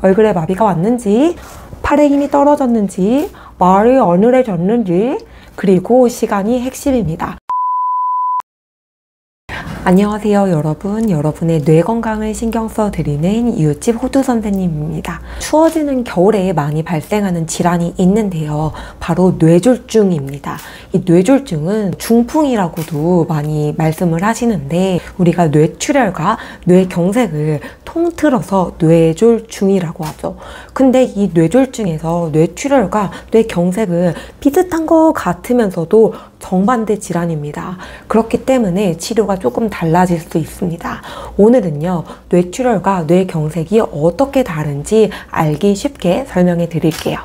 얼굴에 마비가 왔는지, 팔에 힘이 떨어졌는지, 말이 어눌해졌는지, 그리고 시간이 핵심입니다. 안녕하세요 여러분. 여러분의 뇌 건강을 신경 써 드리는 이웃집 호두 선생님입니다. 추워지는 겨울에 많이 발생하는 질환이 있는데요. 바로 뇌졸중입니다. 이 뇌졸중은 중풍이라고도 많이 말씀을 하시는데, 우리가 뇌출혈과 뇌경색을 통틀어서 뇌졸중이라고 하죠. 근데 이 뇌졸중에서 뇌출혈과 뇌경색은 비슷한 것 같으면서도 정반대 질환입니다. 그렇기 때문에 치료가 조금 달라질 수 있습니다. 오늘은요, 뇌출혈과 뇌경색이 어떻게 다른지 알기 쉽게 설명해 드릴게요.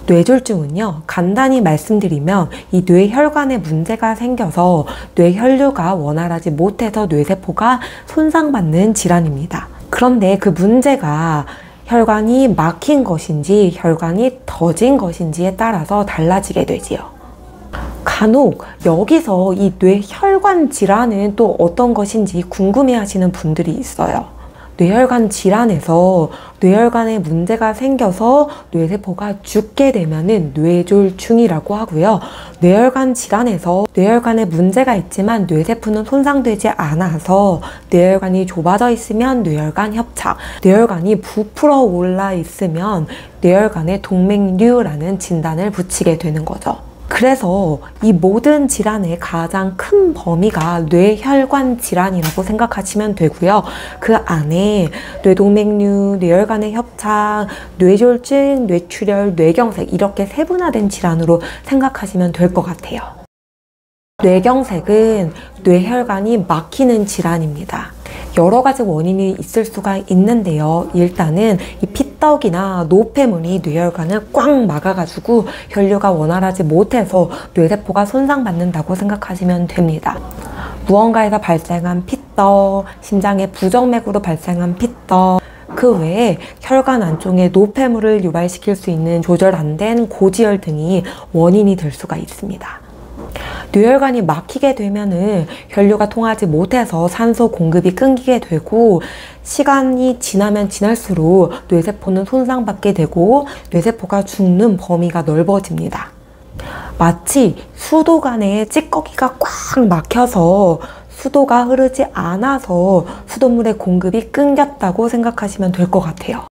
뇌졸중은요, 간단히 말씀드리면 이 뇌혈관에 문제가 생겨서 뇌혈류가 원활하지 못해서 뇌세포가 손상받는 질환입니다. 그런데 그 문제가 혈관이 막힌 것인지 혈관이 더진 것인지에 따라서 달라지게 되지요. 간혹 여기서 이 뇌혈관 질환은 또 어떤 것인지 궁금해 하시는 분들이 있어요. 뇌혈관 질환에서 뇌혈관에 문제가 생겨서 뇌세포가 죽게 되면은 뇌졸중이라고 하고요. 뇌혈관 질환에서 뇌혈관에 문제가 있지만 뇌세포는 손상되지 않아서 뇌혈관이 좁아져 있으면 뇌혈관 협착, 뇌혈관이 부풀어 올라 있으면 뇌혈관의 동맥류라는 진단을 붙이게 되는 거죠. 그래서 이 모든 질환의 가장 큰 범위가 뇌혈관 질환이라고 생각하시면 되고요. 그 안에 뇌동맥류, 뇌혈관의 협착, 뇌졸중, 뇌출혈, 뇌경색 이렇게 세분화된 질환으로 생각하시면 될 것 같아요. 뇌경색은 뇌혈관이 막히는 질환입니다. 여러 가지 원인이 있을 수가 있는데요. 일단은 이 피떡이나 노폐물이 뇌혈관을 꽉 막아가지고 혈류가 원활하지 못해서 뇌세포가 손상받는다고 생각하시면 됩니다. 무언가에서 발생한 피떡, 심장의 부정맥으로 발생한 피떡, 그 외에 혈관 안쪽에 노폐물을 유발시킬 수 있는 조절 안 된 고지혈 등이 원인이 될 수가 있습니다. 뇌혈관이 막히게 되면은 혈류가 통하지 못해서 산소 공급이 끊기게 되고, 시간이 지나면 지날수록 뇌세포는 손상받게 되고 뇌세포가 죽는 범위가 넓어집니다. 마치 수도관에 찌꺼기가 꽉 막혀서 수도가 흐르지 않아서 수돗물의 공급이 끊겼다고 생각하시면 될 것 같아요.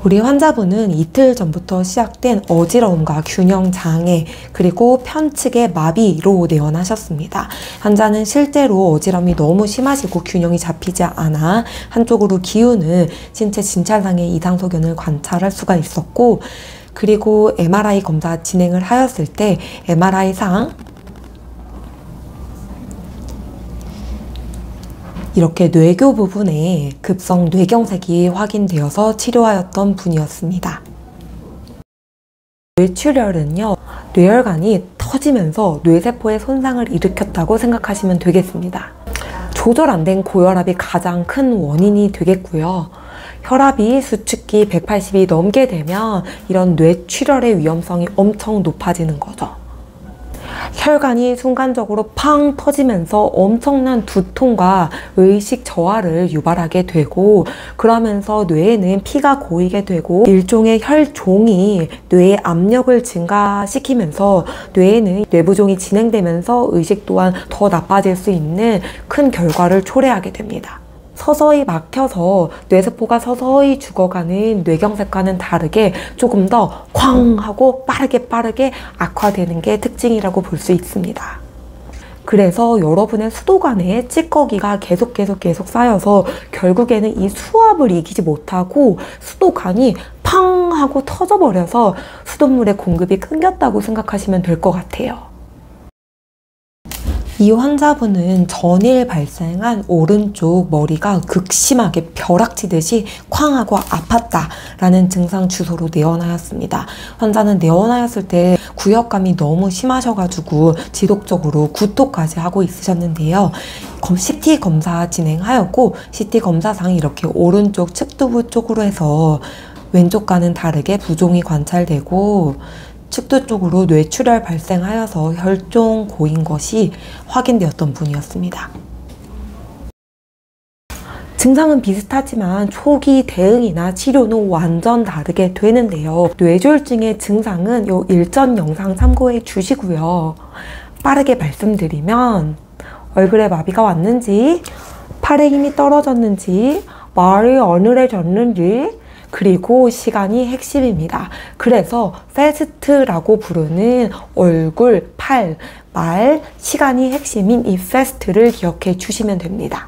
우리 환자분은 이틀 전부터 시작된 어지러움과 균형장애, 그리고 편측의 마비로 내원하셨습니다. 환자는 실제로 어지러움이 너무 심하시고 균형이 잡히지 않아 한쪽으로 기우는 신체 진찰상의 이상소견을 관찰할 수가 있었고, 그리고 MRI 검사 진행을 하였을 때 MRI상 이렇게 뇌교 부분에 급성 뇌경색이 확인되어서 치료하였던 분이었습니다. 뇌출혈은요, 뇌혈관이 터지면서 뇌세포에 손상을 일으켰다고 생각하시면 되겠습니다. 조절 안 된 고혈압이 가장 큰 원인이 되겠고요. 혈압이 수축기 180이 넘게 되면 이런 뇌출혈의 위험성이 엄청 높아지는 거죠. 혈관이 순간적으로 팡 터지면서 엄청난 두통과 의식 저하를 유발하게 되고, 그러면서 뇌에는 피가 고이게 되고 일종의 혈종이 뇌의 압력을 증가시키면서 뇌에는 뇌부종이 진행되면서 의식 또한 더 나빠질 수 있는 큰 결과를 초래하게 됩니다. 서서히 막혀서 뇌세포가 서서히 죽어가는 뇌경색과는 다르게 조금 더 쾅 하고 빠르게 악화되는 게 특징이라고 볼 수 있습니다. 그래서 여러분의 수도관에 찌꺼기가 계속 쌓여서 결국에는 이 수압을 이기지 못하고 수도관이 팡 하고 터져버려서 수돗물의 공급이 끊겼다고 생각하시면 될 것 같아요. 이 환자분은 전일 발생한 오른쪽 머리가 극심하게 벼락치듯이 쾅 하고 아팠다라는 증상 주소로 내원하였습니다. 환자는 내원하였을 때 구역감이 너무 심하셔가지고 지속적으로 구토까지 하고 있으셨는데요. CT 검사 진행하였고, CT 검사상 이렇게 오른쪽 측두부 쪽으로 해서 왼쪽과는 다르게 부종이 관찰되고, 측두 쪽으로 뇌출혈 발생하여서 혈종 고인 것이 확인되었던 분이었습니다. 증상은 비슷하지만 초기 대응이나 치료는 완전 다르게 되는데요. 뇌졸중의 증상은 요 일전 영상 참고해 주시고요. 빠르게 말씀드리면 얼굴에 마비가 왔는지, 팔에 힘이 떨어졌는지, 말이 어눌해졌는지, 그리고 시간이 핵심입니다. 그래서 패스트라고 부르는 얼굴, 팔, 말, 시간이 핵심인 이 패스트를 기억해 주시면 됩니다.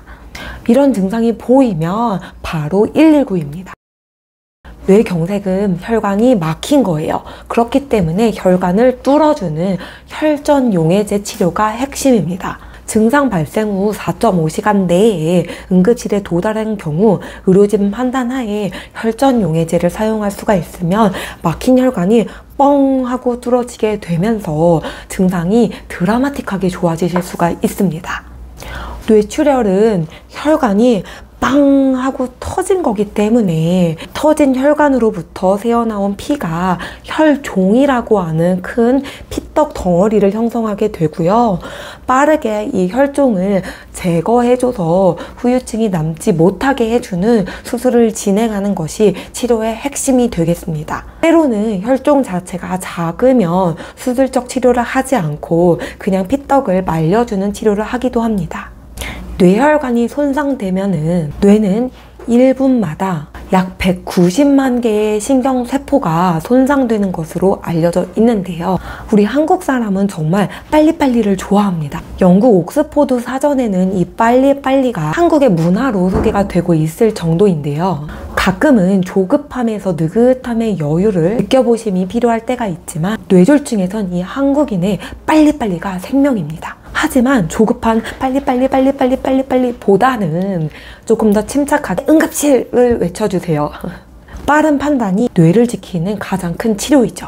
이런 증상이 보이면 바로 119입니다. 뇌경색은 혈관이 막힌 거예요. 그렇기 때문에 혈관을 뚫어주는 혈전용해제 치료가 핵심입니다. 증상 발생 후 4.5시간 내에 응급실에 도달한 경우 의료진 판단하에 혈전용해제를 사용할 수가 있으면 막힌 혈관이 뻥 하고 뚫어지게 되면서 증상이 드라마틱하게 좋아지실 수가 있습니다. 뇌출혈은 혈관이 빵 하고 터진 거기 때문에 터진 혈관으로부터 새어나온 피가 혈종이라고 하는 큰 피떡 덩어리를 형성하게 되고요. 빠르게 이 혈종을 제거해줘서 후유증이 남지 못하게 해주는 수술을 진행하는 것이 치료의 핵심이 되겠습니다. 때로는 혈종 자체가 작으면 수술적 치료를 하지 않고 그냥 피떡을 말려주는 치료를 하기도 합니다. 뇌혈관이 손상되면은 뇌는 1분마다 약 190만 개의 신경세포가 손상되는 것으로 알려져 있는데요. 우리 한국 사람은 정말 빨리빨리를 좋아합니다. 영국 옥스포드 사전에는 이 빨리빨리가 한국의 문화로 소개가 되고 있을 정도인데요. 가끔은 조급함에서 느긋함의 여유를 느껴보심이 필요할 때가 있지만 뇌졸중에선 이 한국인의 빨리빨리가 생명입니다. 하지만 조급한 빨리 보다는 조금 더 침착하게 응급실을 외쳐주세요. 빠른 판단이 뇌를 지키는 가장 큰 치료이죠.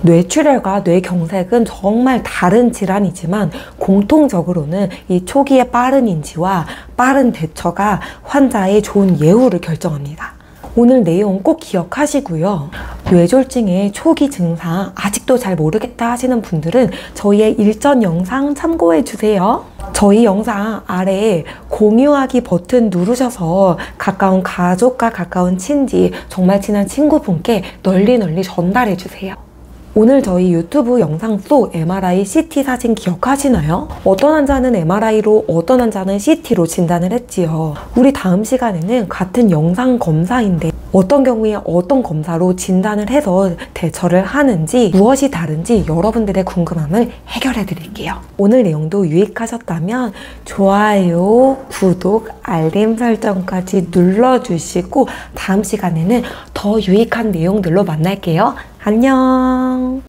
뇌출혈과 뇌경색은 정말 다른 질환이지만 공통적으로는 이 초기의 빠른 인지와 빠른 대처가 환자의 좋은 예후를 결정합니다. 오늘 내용 꼭 기억하시고요. 뇌졸중의 초기 증상 아직도 잘 모르겠다 하시는 분들은 저희의 일전 영상 참고해 주세요. 저희 영상 아래에 공유하기 버튼 누르셔서 가까운 가족과 가까운 친지, 정말 친한 친구분께 널리 전달해 주세요. 오늘 저희 유튜브 영상 속 MRI, CT 사진 기억하시나요? 어떤 환자는 MRI로, 어떤 환자는 CT로 진단을 했지요. 우리 다음 시간에는 같은 영상 검사인데 어떤 경우에 어떤 검사로 진단을 해서 대처를 하는지, 무엇이 다른지 여러분들의 궁금함을 해결해 드릴게요. 오늘 내용도 유익하셨다면 좋아요, 구독, 알림 설정까지 눌러주시고 다음 시간에는 더 유익한 내용들로 만날게요. 안녕.